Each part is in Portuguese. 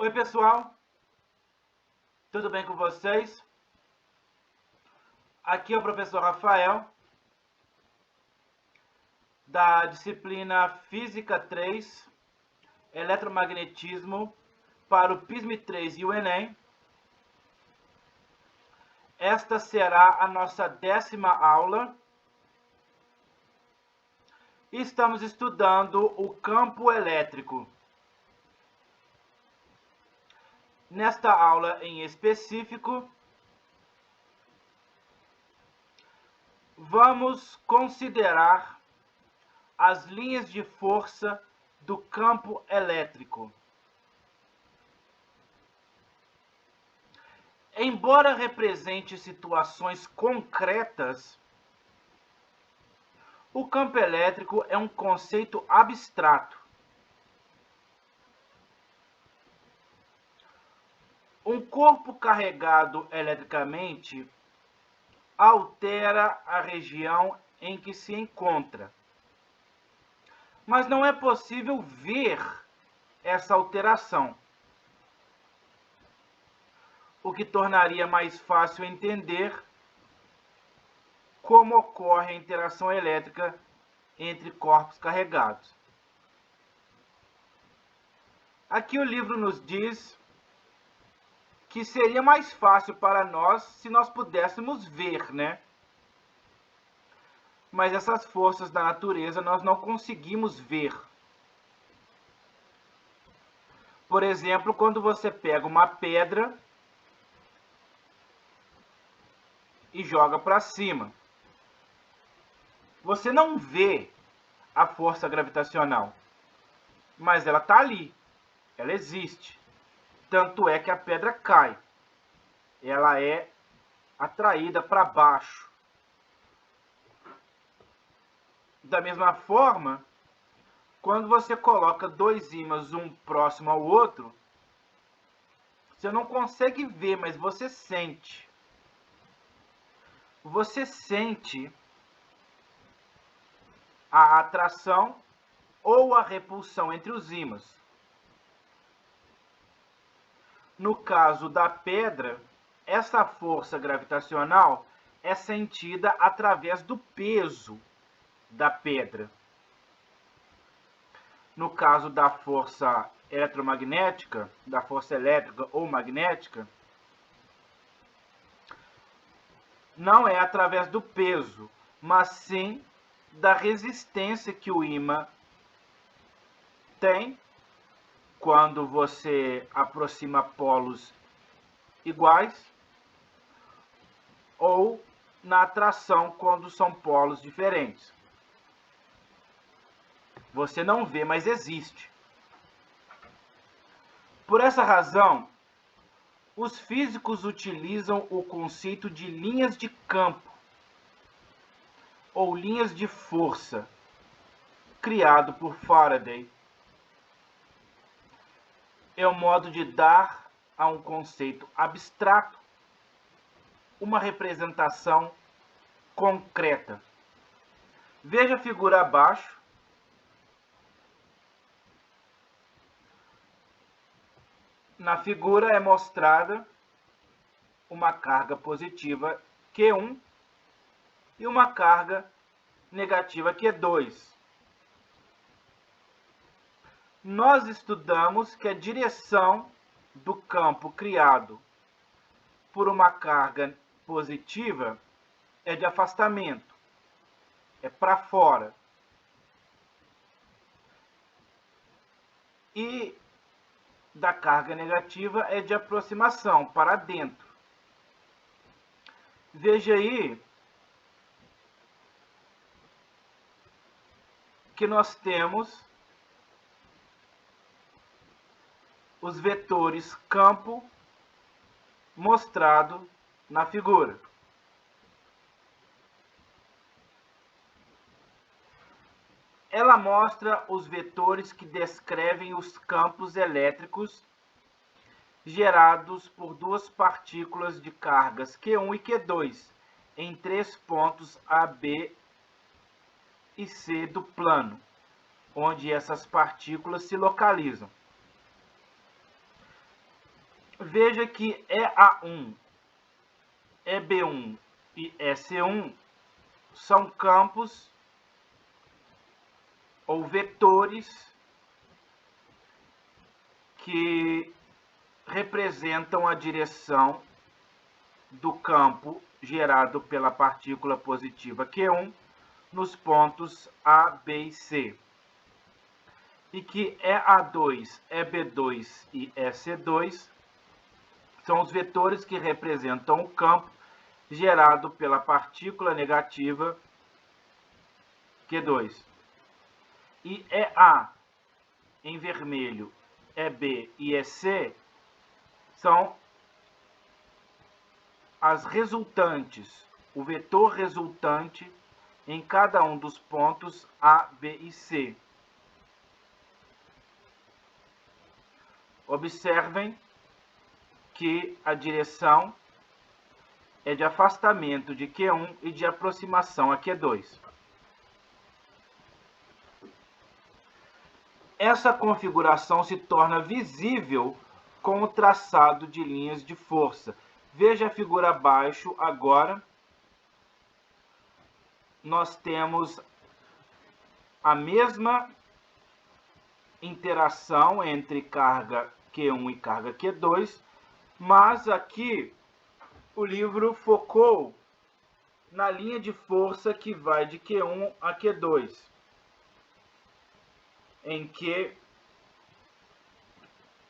Oi pessoal, tudo bem com vocês? Aqui é o professor Rafael, da disciplina Física 3, Eletromagnetismo, para o PISM 3 e o Enem. Esta será a nossa 10ª aula. Estamos estudando o campo elétrico. Nesta aula em específico, vamos considerar as linhas de força do campo elétrico. Embora represente situações concretas, o campo elétrico é um conceito abstrato. Um corpo carregado eletricamente altera a região em que se encontra. Mas não é possível ver essa alteração, o que tornaria mais fácil entender como ocorre a interação elétrica entre corpos carregados. Aqui o livro nos diz que seria mais fácil para nós se nós pudéssemos ver, né? Mas essas forças da natureza nós não conseguimos ver. Por exemplo, quando você pega uma pedra e joga para cima, você não vê a força gravitacional, mas ela está ali, ela existe. Tanto é que a pedra cai, ela é atraída para baixo. Da mesma forma, quando você coloca dois ímãs um próximo ao outro, você não consegue ver, mas você sente. Você sente a atração ou a repulsão entre os ímãs. No caso da pedra, essa força gravitacional é sentida através do peso da pedra. No caso da força eletromagnética, da força elétrica ou magnética, não é através do peso, mas sim da resistência que o ímã tem quando você aproxima polos iguais, ou na atração quando são polos diferentes. Você não vê, mas existe. Por essa razão, os físicos utilizam o conceito de linhas de campo, ou linhas de força, criado por Faraday. É o modo de dar a um conceito abstrato uma representação concreta. Veja a figura abaixo. Na figura é mostrada uma carga positiva Q1 e uma carga negativa Q2. Nós estudamos que a direção do campo criado por uma carga positiva é de afastamento, é para fora. E da carga negativa é de aproximação, para dentro. Veja aí que nós temos os vetores campo mostrado na figura. Ela mostra os vetores que descrevem os campos elétricos gerados por duas partículas de cargas Q1 e Q2 em 3 pontos A, B e C do plano, onde essas partículas se localizam. Veja que EA1, EB1 e EC1 são campos ou vetores que representam a direção do campo gerado pela partícula positiva Q1 nos pontos A, B e C. E que EA2, EB2 e EC2 são os vetores que representam o campo gerado pela partícula negativa Q2. E EA em vermelho, EB e EC são as resultantes, o vetor resultante em cada um dos pontos A, B e C. Observem que a direção é de afastamento de Q1 e de aproximação a Q2. Essa configuração se torna visível com o traçado de linhas de força. Veja a figura abaixo agora. Nós temos a mesma interação entre carga Q1 e carga Q2, mas aqui o livro focou na linha de força que vai de Q1 a Q2, em que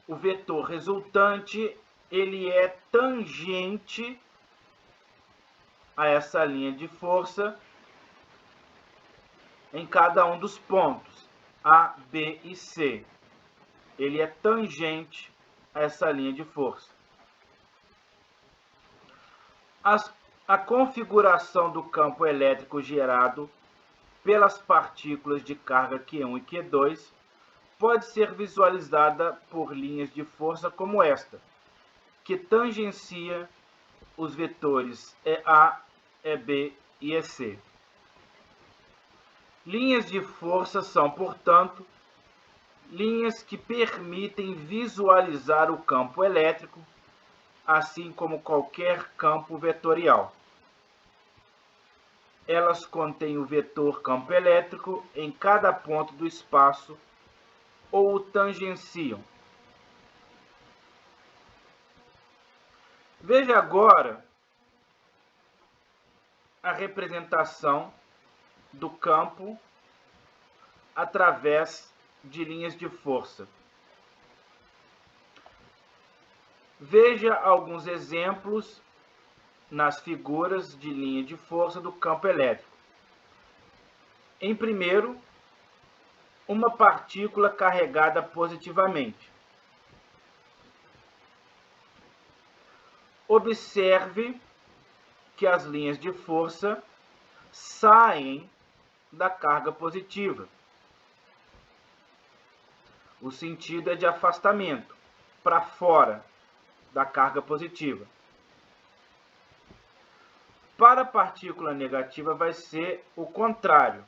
o vetor resultante ele é tangente a essa linha de força em cada um dos pontos A, B e C. Ele é tangente a essa linha de força. A configuração do campo elétrico gerado pelas partículas de carga Q1 e Q2 pode ser visualizada por linhas de força como esta, que tangencia os vetores EA, EB e EC. Linhas de força são, portanto, linhas que permitem visualizar o campo elétrico, assim como qualquer campo vetorial. Elas contêm o vetor campo elétrico em cada ponto do espaço ou o tangenciam. Veja agora a representação do campo através de linhas de força. Veja alguns exemplos nas figuras de linha de força do campo elétrico. Em primeiro, uma partícula carregada positivamente. Observe que as linhas de força saem da carga positiva. O sentido é de afastamento, para fora da carga positiva. Para a partícula negativa vai ser o contrário.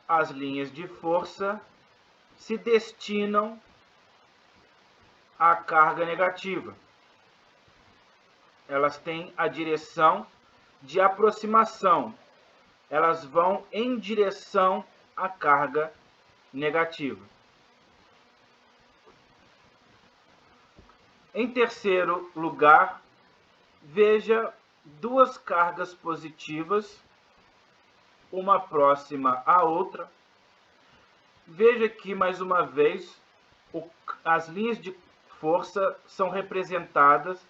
As linhas de força se destinam à carga negativa. Elas têm a direção de aproximação. Elas vão em direção à carga negativa. Em terceiro lugar, veja duas cargas positivas, uma próxima à outra. Veja que, mais uma vez, as linhas de força são representadas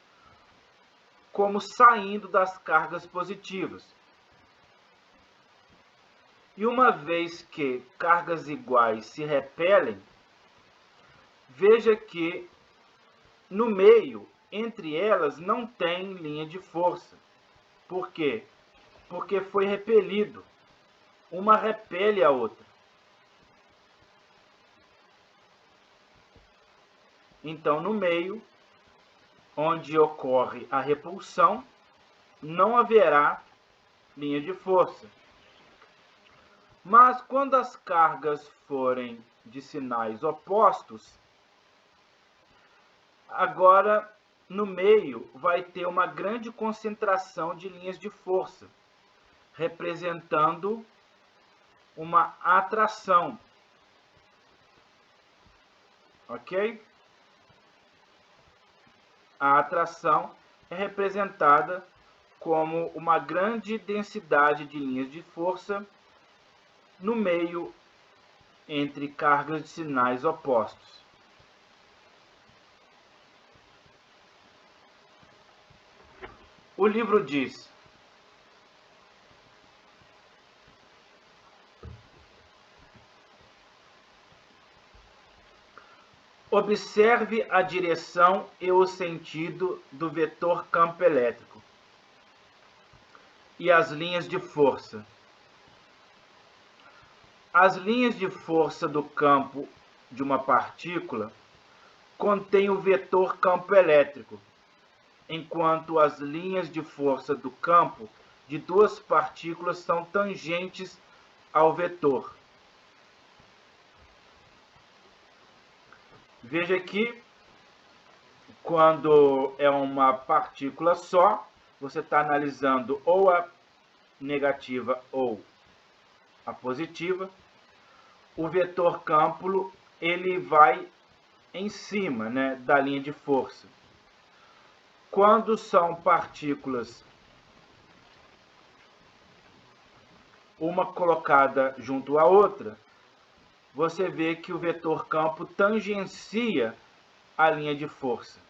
como saindo das cargas positivas. E uma vez que cargas iguais se repelem, veja que no meio, entre elas, não tem linha de força. Por quê? Porque foi repelido. Uma repele a outra. Então, no meio, onde ocorre a repulsão, não haverá linha de força. Mas quando as cargas forem de sinais opostos, Agora, no meio, vai ter uma grande concentração de linhas de força, representando uma atração. Ok? A atração é representada como uma grande densidade de linhas de força no meio entre cargas de sinais opostos. O livro diz: observe a direção e o sentido do vetor campo elétrico e as linhas de força. As linhas de força do campo de uma partícula contêm o vetor campo elétrico, enquanto as linhas de força do campo de duas partículas são tangentes ao vetor. Veja que quando é uma partícula só, você está analisando ou a negativa ou a positiva. O vetor campo ele vai em cima, né, da linha de força. Quando são partículas, uma colocada junto à outra, você vê que o vetor campo tangencia a linha de força.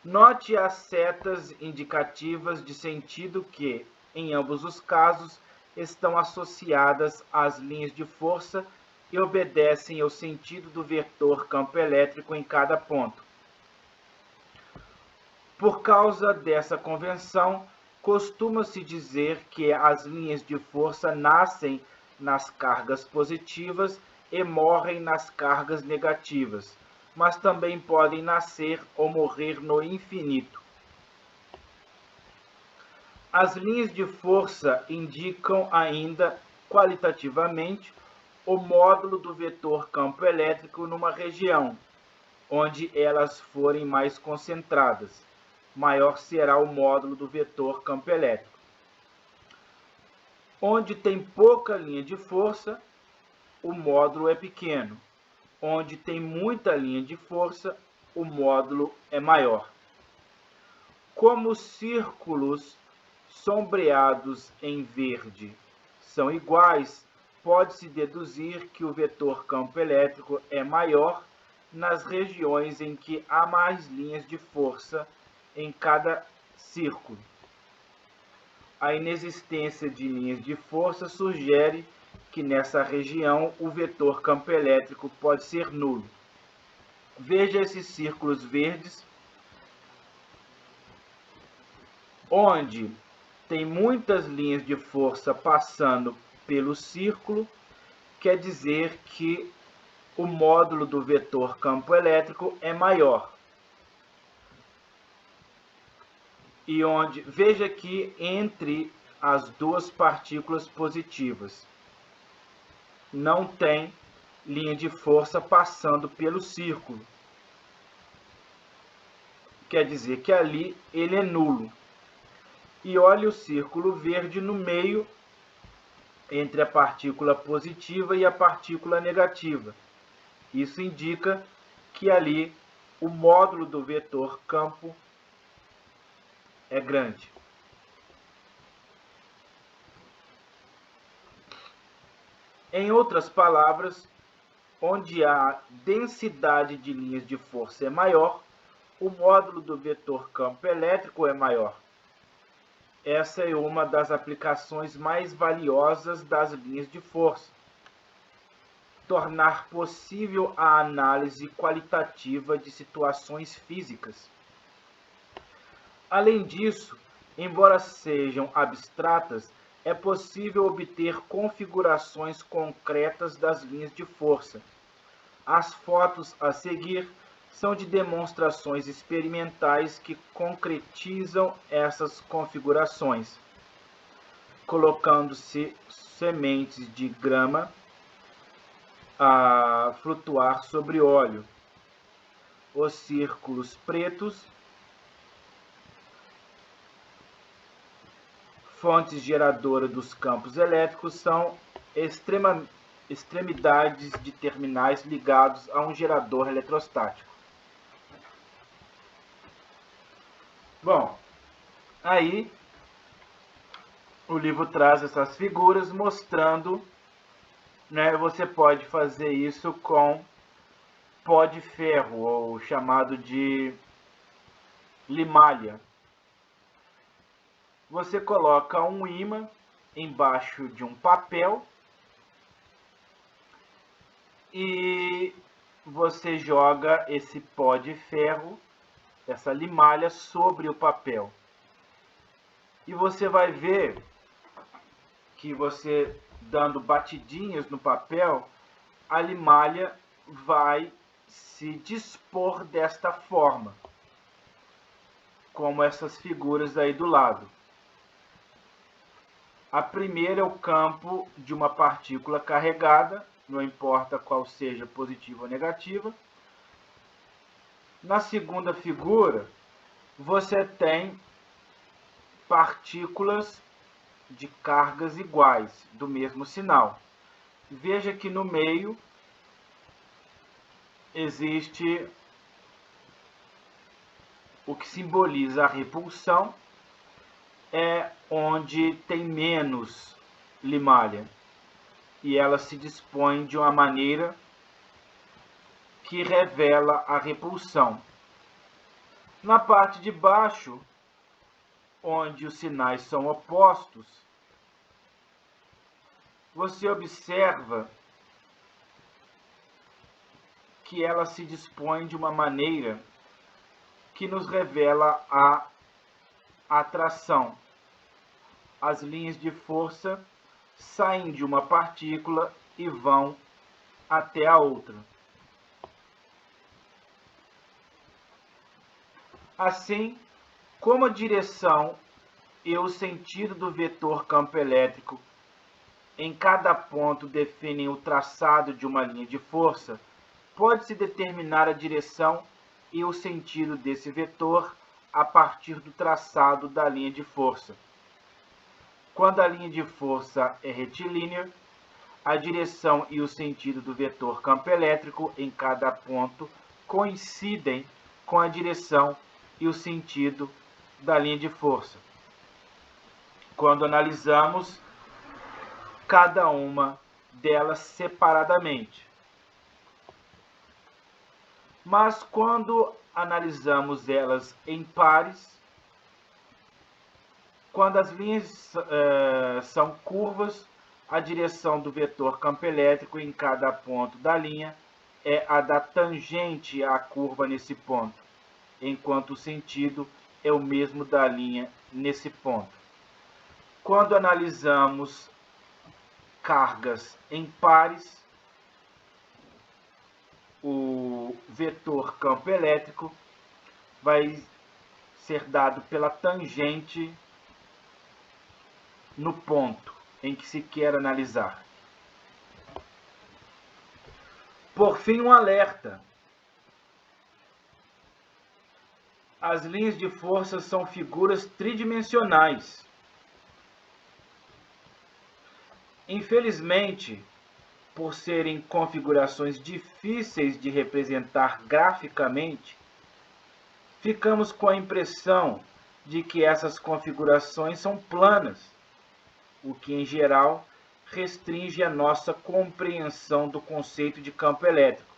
Note as setas indicativas de sentido que, em ambos os casos, estão associadas às linhas de força e obedecem ao sentido do vetor campo elétrico em cada ponto. Por causa dessa convenção, costuma-se dizer que as linhas de força nascem nas cargas positivas e morrem nas cargas negativas, mas também podem nascer ou morrer no infinito. As linhas de força indicam ainda, qualitativamente, o módulo do vetor campo elétrico numa região, onde elas forem mais concentradas, maior será o módulo do vetor campo elétrico. Onde tem pouca linha de força, o módulo é pequeno. Onde tem muita linha de força, o módulo é maior. Como os círculos sombreados em verde são iguais, pode-se deduzir que o vetor campo elétrico é maior nas regiões em que há mais linhas de força em cada círculo. A inexistência de linhas de força sugere que nessa região o vetor campo elétrico pode ser nulo. Veja esses círculos verdes, onde tem muitas linhas de força passando pelo círculo, quer dizer que o módulo do vetor campo elétrico é maior. E onde, veja que entre as duas partículas positivas não tem linha de força passando pelo círculo. Quer dizer que ali ele é nulo. E olhe o círculo verde no meio entre a partícula positiva e a partícula negativa. Isso indica que ali o módulo do vetor campo é grande. Em outras palavras, onde a densidade de linhas de força é maior, o módulo do vetor campo elétrico é maior. Essa é uma das aplicações mais valiosas das linhas de força. Tornar possível a análise qualitativa de situações físicas. Além disso, embora sejam abstratas, é possível obter configurações concretas das linhas de força. As fotos a seguir são de demonstrações experimentais que concretizam essas configurações, colocando-se sementes de grama a flutuar sobre óleo. Os círculos pretos, fontes geradoras dos campos elétricos, são extremidades de terminais ligados a um gerador eletrostático. Bom, aí o livro traz essas figuras mostrando, né, você pode fazer isso com pó de ferro, ou chamado de limalha. Você coloca um ímã embaixo de um papel e você joga esse pó de ferro, essa limalha, sobre o papel. E você vai ver que você, dando batidinhas no papel, a limalha vai se dispor desta forma, como essas figuras aí do lado. A primeira é o campo de uma partícula carregada, não importa qual seja, positiva ou negativa. Na segunda figura, você tem partículas de cargas iguais, do mesmo sinal. Veja que no meio existe o que simboliza a repulsão, é onde tem menos limalha, e ela se dispõe de uma maneira que revela a repulsão. Na parte de baixo, onde os sinais são opostos, você observa que ela se dispõe de uma maneira que nos revela a atração. As linhas de força saem de uma partícula e vão até a outra. Assim, como a direção e o sentido do vetor campo elétrico em cada ponto definem o traçado de uma linha de força, pode-se determinar a direção e o sentido desse vetor a partir do traçado da linha de força. Quando a linha de força é retilínea, a direção e o sentido do vetor campo elétrico em cada ponto coincidem com a direção e o sentido da linha de força, quando analisamos cada uma delas separadamente. Mas quando analisamos elas em pares, quando as linhas são curvas, a direção do vetor campo elétrico em cada ponto da linha é a da tangente à curva nesse ponto, enquanto o sentido é o mesmo da linha nesse ponto. Quando analisamos cargas em pares, o vetor campo elétrico vai ser dado pela tangente no ponto em que se quer analisar. Por fim, um alerta. As linhas de força são figuras tridimensionais. Infelizmente, por serem configurações difíceis de representar graficamente, ficamos com a impressão de que essas configurações são planas, o que, em geral, restringe a nossa compreensão do conceito de campo elétrico.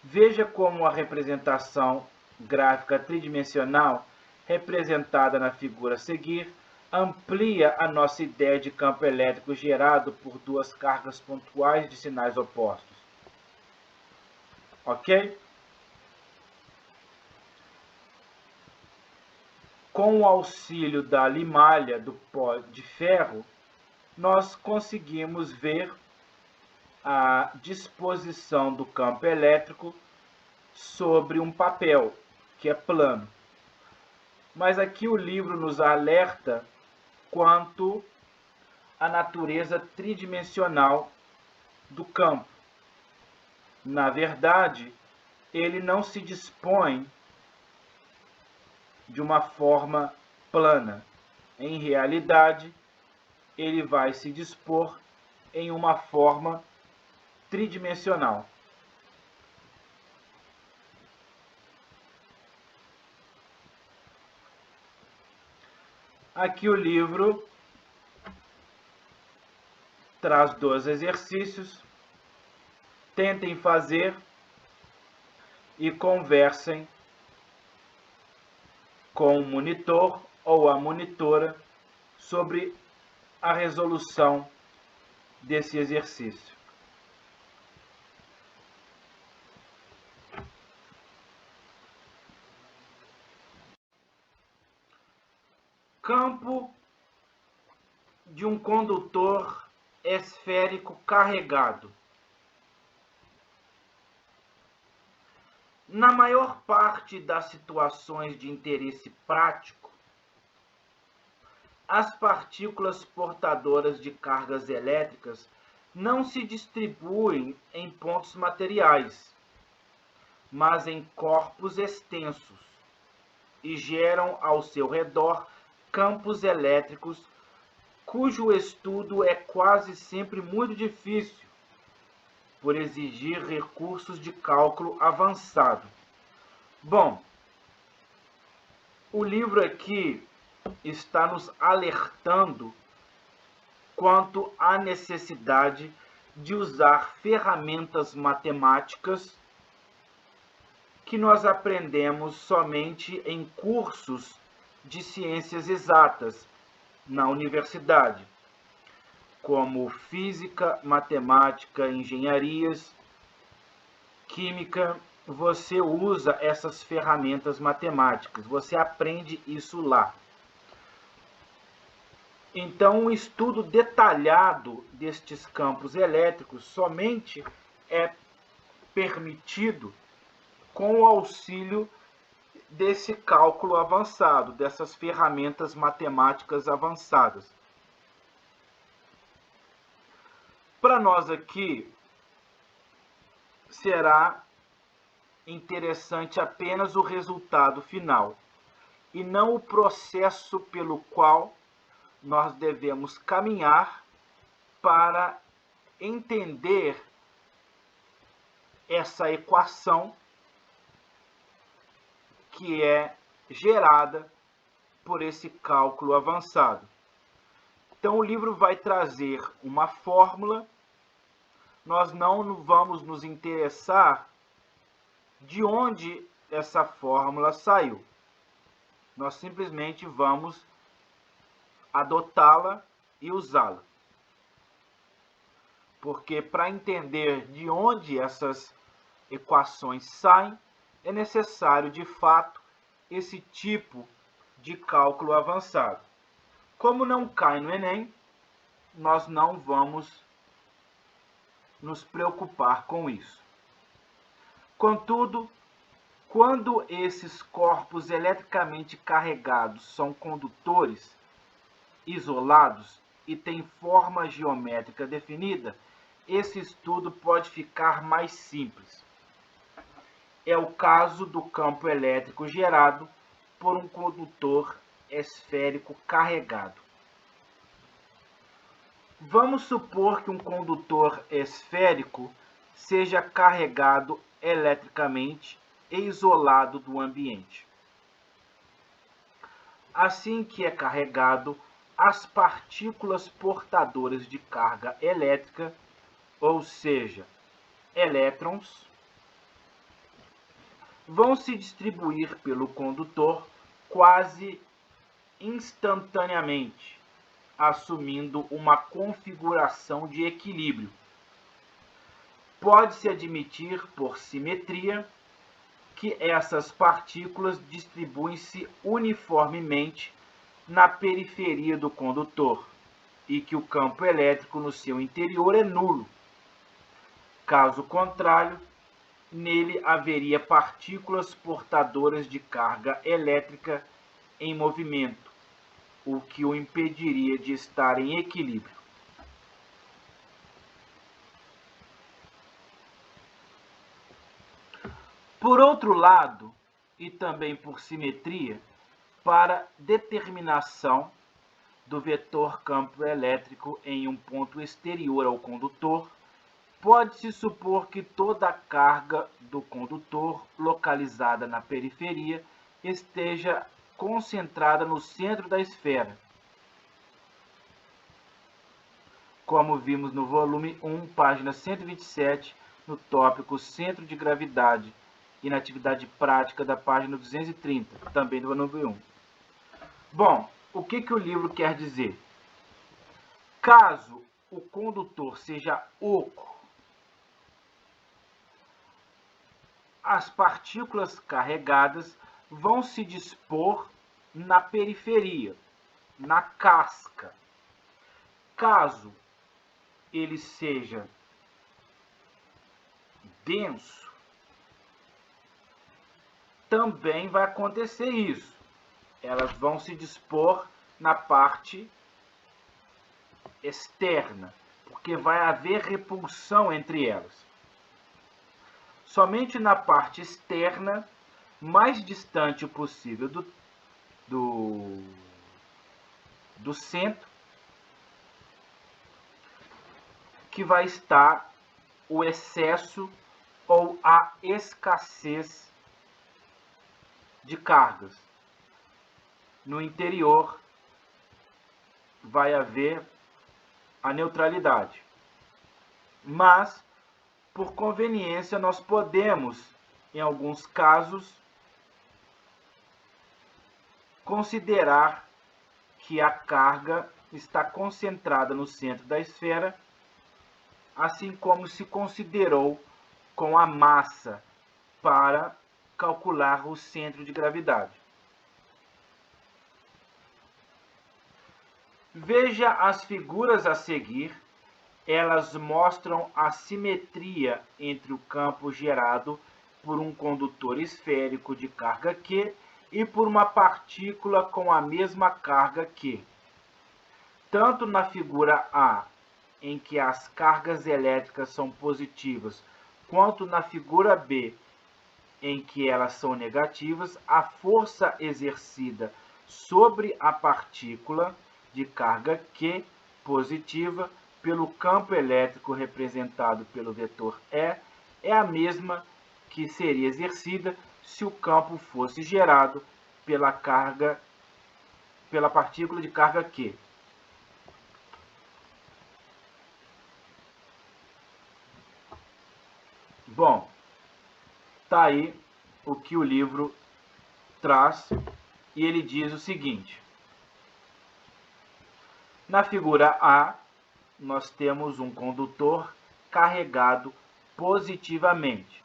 Veja como a representação gráfica tridimensional, representada na figura a seguir, amplia a nossa ideia de campo elétrico gerado por duas cargas pontuais de sinais opostos. Ok? Com o auxílio da limalha do pó de ferro, nós conseguimos ver a disposição do campo elétrico sobre um papel, que é plano. Mas aqui o livro nos alerta quanto a natureza tridimensional do campo. Na verdade, ele não se dispõe de uma forma plana. Em realidade, ele vai se dispor em uma forma tridimensional. Aqui o livro traz 2 exercícios. Tentem fazer e conversem com o monitor ou a monitora sobre a resolução desse exercício. Campo de um condutor esférico carregado. Na maior parte das situações de interesse prático, as partículas portadoras de cargas elétricas não se distribuem em pontos materiais, mas em corpos extensos, e geram ao seu redor campos elétricos cujo estudo é quase sempre muito difícil, por exigir recursos de cálculo avançado. Bom, o livro aqui está nos alertando quanto à necessidade de usar ferramentas matemáticas que nós aprendemos somente em cursos de ciências exatas na universidade, como física, matemática, engenharias, química. Você usa essas ferramentas matemáticas, você aprende isso lá. Então, um estudo detalhado destes campos elétricos somente é permitido com o auxílio desse cálculo avançado, dessas ferramentas matemáticas avançadas. Para nós aqui, será interessante apenas o resultado final, e não o processo pelo qual nós devemos caminhar para entender essa equação que é gerada por esse cálculo avançado. Então, o livro vai trazer uma fórmula. Nós não vamos nos interessar de onde essa fórmula saiu. Nós simplesmente vamos adotá-la e usá-la. Porque para entender de onde essas equações saem, é necessário, de fato, esse tipo de cálculo avançado. Como não cai no Enem, nós não vamos nos preocupar com isso. Contudo, quando esses corpos eletricamente carregados são condutores, isolados e têm forma geométrica definida, esse estudo pode ficar mais simples. É o caso do campo elétrico gerado por um condutor esférico carregado. Vamos supor que um condutor esférico seja carregado eletricamente e isolado do ambiente. Assim que é carregado, as partículas portadoras de carga elétrica, ou seja, elétrons, vão se distribuir pelo condutor quase instantaneamente, assumindo uma configuração de equilíbrio. Pode-se admitir, por simetria, que essas partículas distribuem-se uniformemente na periferia do condutor e que o campo elétrico no seu interior é nulo. Caso contrário, nele haveria partículas portadoras de carga elétrica em movimento, o que o impediria de estar em equilíbrio. Por outro lado, e também por simetria, para determinação do vetor campo elétrico em um ponto exterior ao condutor, pode-se supor que toda a carga do condutor localizada na periferia esteja concentrada no centro da esfera, como vimos no volume 1, página 127, no tópico Centro de Gravidade e na atividade prática da página 230, também do volume 1. Bom, o que o livro quer dizer? Caso o condutor seja oco, as partículas carregadas vão se dispor na periferia, na casca. Caso ele seja denso, também vai acontecer isso. Elas vão se dispor na parte externa, porque vai haver repulsão entre elas. Somente na parte externa, mais distante possível do centro, que vai estar o excesso ou a escassez de cargas. No interior vai haver a neutralidade. Mas, por conveniência, nós podemos, em alguns casos, considerar que a carga está concentrada no centro da esfera, assim como se considerou com a massa para calcular o centro de gravidade. Veja as figuras a seguir. Elas mostram a simetria entre o campo gerado por um condutor esférico de carga Q e por uma partícula com a mesma carga Q. Tanto na figura A, em que as cargas elétricas são positivas, quanto na figura B, em que elas são negativas, a força exercida sobre a partícula de carga Q positiva pelo campo elétrico representado pelo vetor E é a mesma que seria exercida se o campo fosse gerado pela partícula de carga Q. Bom, tá aí o que o livro traz e ele diz o seguinte: na figura A, nós temos um condutor carregado positivamente,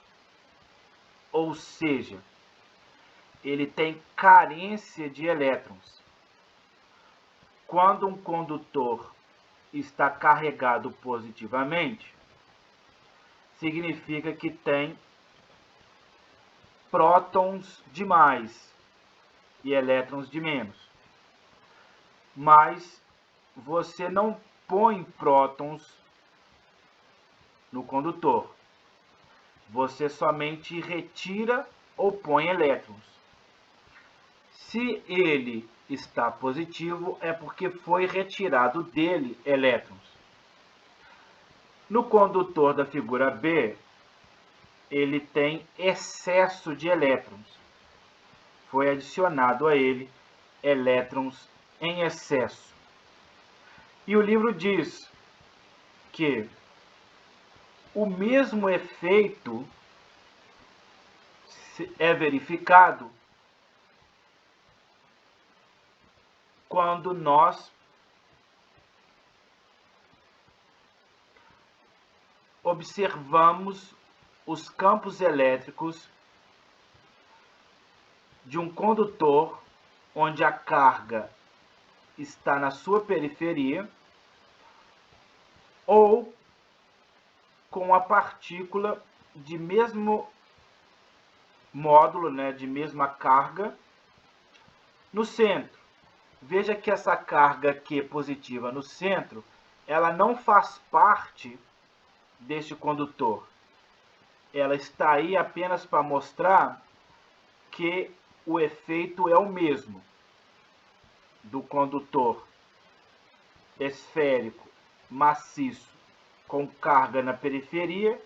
ou seja, ele tem carência de elétrons. Quando um condutor está carregado positivamente, significa que tem prótons de mais e elétrons de menos. Mas você não põe prótons no condutor. Você somente retira ou põe elétrons. Se ele está positivo, é porque foi retirado dele elétrons. No condutor da figura B, ele tem excesso de elétrons. Foi adicionado a ele elétrons em excesso. E o livro diz que o mesmo efeito é verificado quando nós observamos os campos elétricos de um condutor onde a carga está na sua periferia ou com a partícula de mesmo módulo, de mesma carga, no centro. Veja que essa carga Q positiva no centro, ela não faz parte deste condutor. ela está aí apenas para mostrar que o efeito é o mesmo do condutor esférico maciço com carga na periferia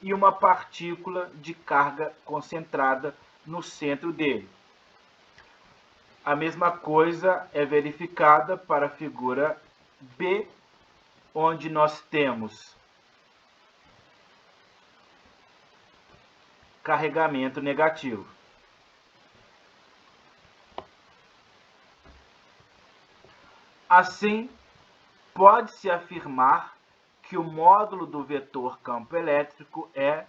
e uma partícula de carga concentrada no centro dele. A mesma coisa é verificada para a figura B, onde nós temos carregamento negativo. Assim, pode-se afirmar que o módulo do vetor campo elétrico é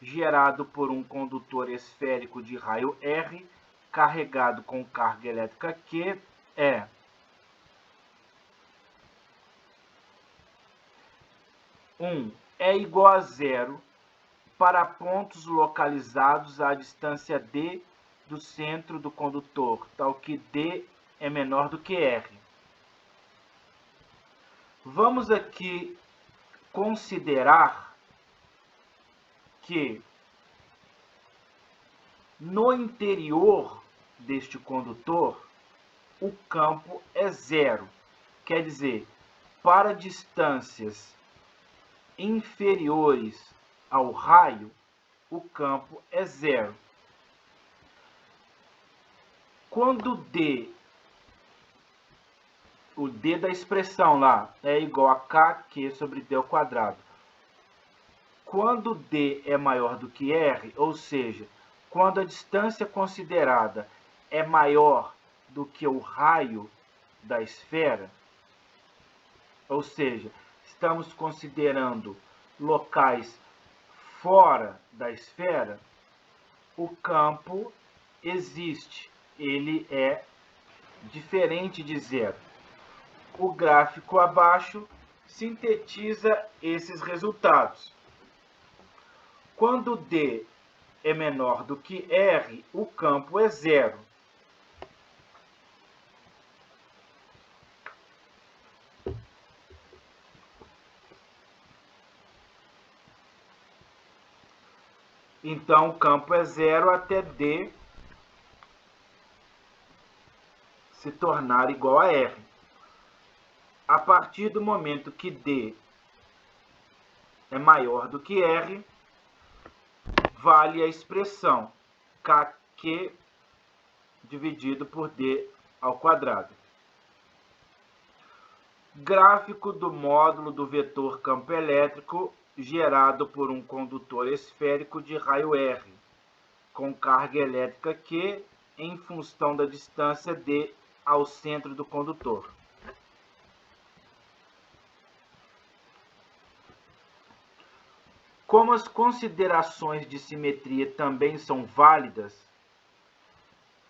gerado por um condutor esférico de raio R carregado com carga elétrica Q é é igual a zero para pontos localizados à distância D do centro do condutor, tal que D é menor do que R. Vamos aqui considerar que no interior deste condutor o campo é zero, quer dizer, para distâncias inferiores ao raio, o campo é zero. Quando o D da expressão lá é igual a KQ sobre D ao quadrado, quando D é maior do que R, ou seja, quando a distância considerada é maior do que o raio da esfera, ou seja, estamos considerando locais fora da esfera, o campo existe, ele é diferente de zero. O gráfico abaixo sintetiza esses resultados. Quando D é menor do que R, o campo é zero. Então, o campo é zero até D se tornar igual a R. A partir do momento que D é maior do que R, vale a expressão KQ dividido por D ao quadrado. Gráfico do módulo do vetor campo elétrico gerado por um condutor esférico de raio R, com carga elétrica Q em função da distância D ao centro do condutor. Como as considerações de simetria também são válidas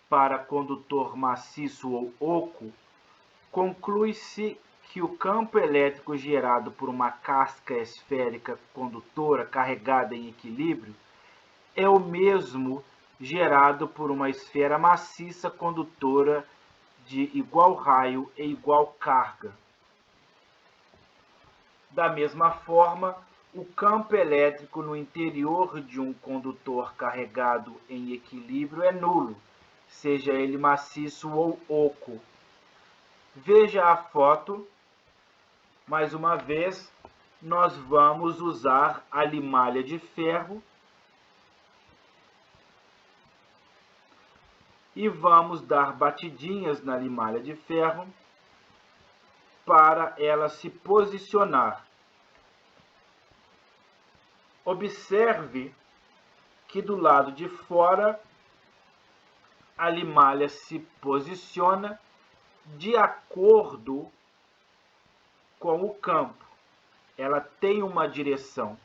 para condutor maciço ou oco, conclui-se que o campo elétrico gerado por uma casca esférica condutora carregada em equilíbrio é o mesmo gerado por uma esfera maciça condutora de igual raio e igual carga. Da mesma forma, o campo elétrico no interior de um condutor carregado em equilíbrio é nulo, seja ele maciço ou oco. Veja a foto. Mais uma vez, nós vamos usar a limalha de ferro e vamos dar batidinhas na limalha de ferro para ela se posicionar. Observe que do lado de fora a limalha se posiciona de acordo com o campo. Ela tem uma direção.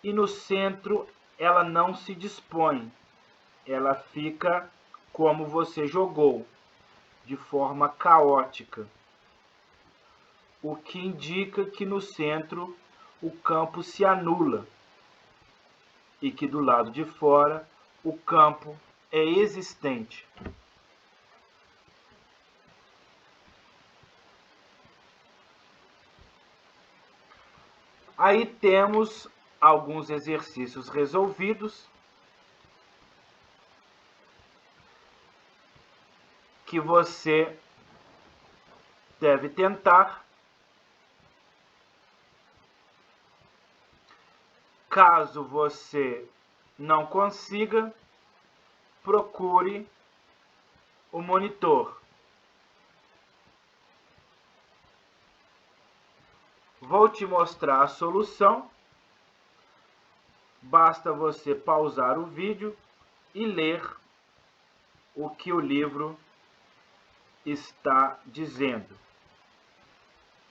E no centro ela não se dispõe. Ela fica como você jogou, de forma caótica. O que indica que no centro o campo se anula e que do lado de fora o campo é existente. Aí temos alguns exercícios resolvidos que você deve tentar. Caso você não consiga, procure o monitor. Vou te mostrar a solução. Basta você pausar o vídeo e ler o que o livro está dizendo.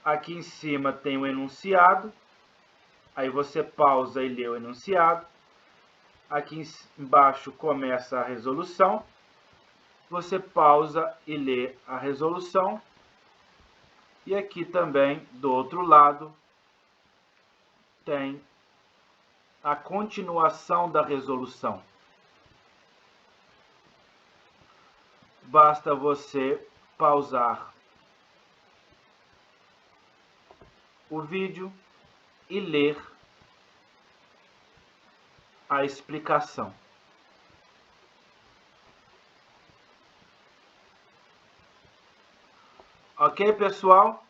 Aqui em cima tem o enunciado. Aí você pausa e lê o enunciado. Aqui embaixo começa a resolução. Você pausa e lê a resolução. E aqui também, do outro lado, tem a continuação da resolução. Basta você pausar o vídeo e ler a explicação. Ok, pessoal?